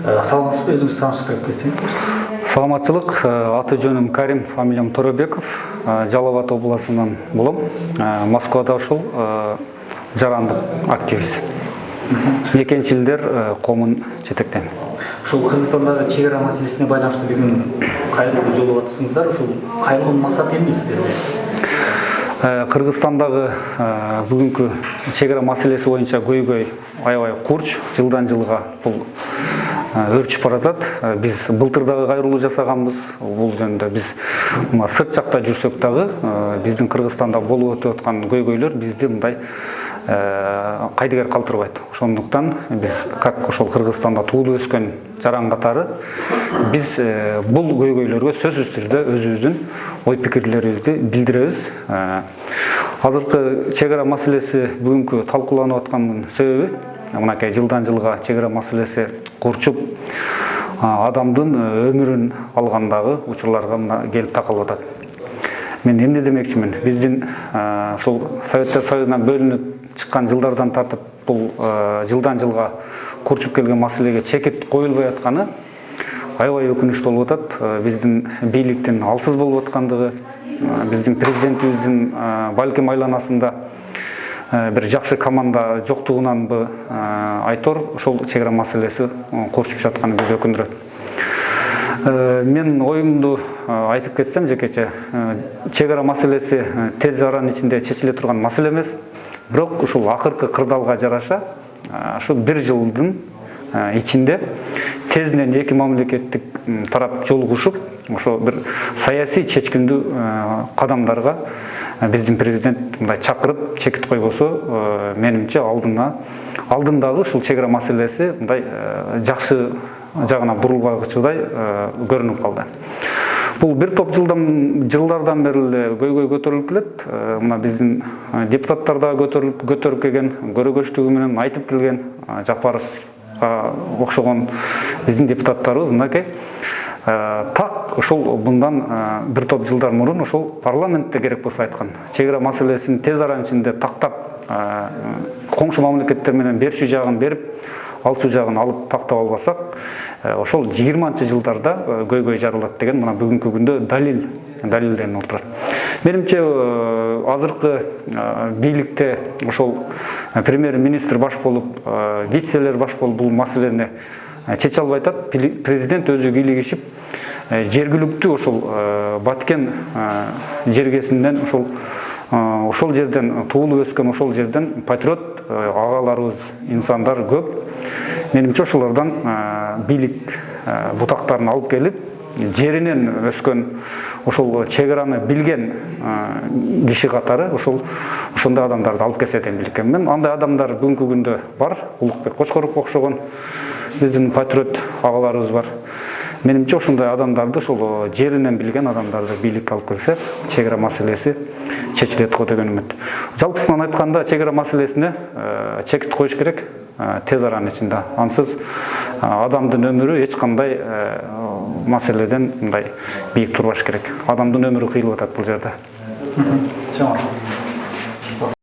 Саламатсызбы, өзүңүздү тааныштырып кетсеңиз. Саламатчылык, аты жөнүм Карим, фамилиям Торобеков, Жалал Абад областынан болом. Москвада ушул жарандык активист. Мекенчилдер комун жетектейм. Ушул Кыргызстандагы чек ара маселесине байланыштуу бүгүн кайрылуу жолуп атасыңыздар. Ушул кайрылуунун максаты эмне сиздерде? Кыргызстандагы бүгүнкү чек ара маселеси боюнча көйгөй аябай курч, жылдан жылга бул өрчүп баратат. Биз былтыр дагы кайрылуу жасаганбыз. Бул жөнүндө биз сырт жакта жүрсөк дагы биздин Кыргызстанда болуп өтүп аткан көйгөйлөр бизди мындай кайдыгер калтырбайт. Ошондуктан биз как ошол Кыргызстанда туулуп өскөн жаран катары биз бул көйгөйлөргө сөзсүз түрдө өзүбүздүн ой пикирлерибизди билдиребиз. Азыркы чек ара маселеси бүгүнкү талкууланып аткандын себеби мынакей жылдан жылга чек ара маселеси курчуп адамдын өмүрүн алгандагы учурларга келип такалып атат. Мен эмне демекчимин? Биздин ушул Советтер Союзунан бөлүнүп чыккан жылдардан тартып бул жылдан жылга курчуп келген маселеге чекит коюлбай атканы аябай өкүнүчтүү болуп атат. Биздин бийликтин алсыз болуп аткандыгы, биздин президентибиздин балким айланасында бир жакшы команда жоктугунанбы айтор ошол чек ара маселеси курчуп жатканы бизди өкүндүрөт. Мен оюмду айтып кетсем жекече, чек ара маселеси тез аранын ичинде чечиле турган маселе эмес. Бирок ушул акыркы кырдаалга жараша ушу бир жылдын ичинде тезден эки мамлекеттик тарап жолугушуп, ошо бир саясий чечкиндүү кадамдарга биздин президент мындай чакырып чекит койбосо, менимче алдындагы ушул чек ара маселеси мындай жакшы жагына бурулбагычыдай көрүнүп калды. Бул бир топ жылдардан бери эле көйгөй көтөрүлүп келет. Мына биздин депутаттар да көтөрүп келген, көрөгөчтүгү менен айтып келген Жапаровго окшогон биздин депутаттарыбыз мынакей так ошол мындан бир топ жылдар мурун ошол парламентте керек болсо айткан. Чек ара маселесин тез аранын ичинде тактап коңшу мамлекеттер менен берчү жагын берип, алчу жагын алып тактап албасак, ошол 20-чы жылдарда көйгөй жарылат деген мына бүгүнкү күндө далилденип отурат. Менимче азыркы бийликте ошол премьер-министр баш болуп, вицелер баш болуп бул маселени чече албай атат. Президент өзү кийлигишип, жергиликтүү ошол Баткен жергесинен ошол жерден туулуп өскөн ошол жерден патриот агаларыбыз, инсандар көп. Менимче ошолордон бийлик бутактарын алып келип, жеринен өскөн ошол чек араны билген киши катары ошондой адамдарды алып келсе деп билген. Мен андай адамдар бүгүнкү күндө бар, Улукбек Кочкоровго окшогон биздин патриот агаларыбыз бар. Менимче ошондой адамдарды, ошол жеринен билген адамдарды бийликке алып келсе, чек ара маселеси чечилет го деген үмүт. Жалпысынан айтканда, чек ара маселесине чекит коюш керек тез аранын ичинде. Ансыз адамдын өмүрү эч кандай маселеден мындай бийик турбаш керек. Адамдын өмүрү кыйылып атат бул жерде.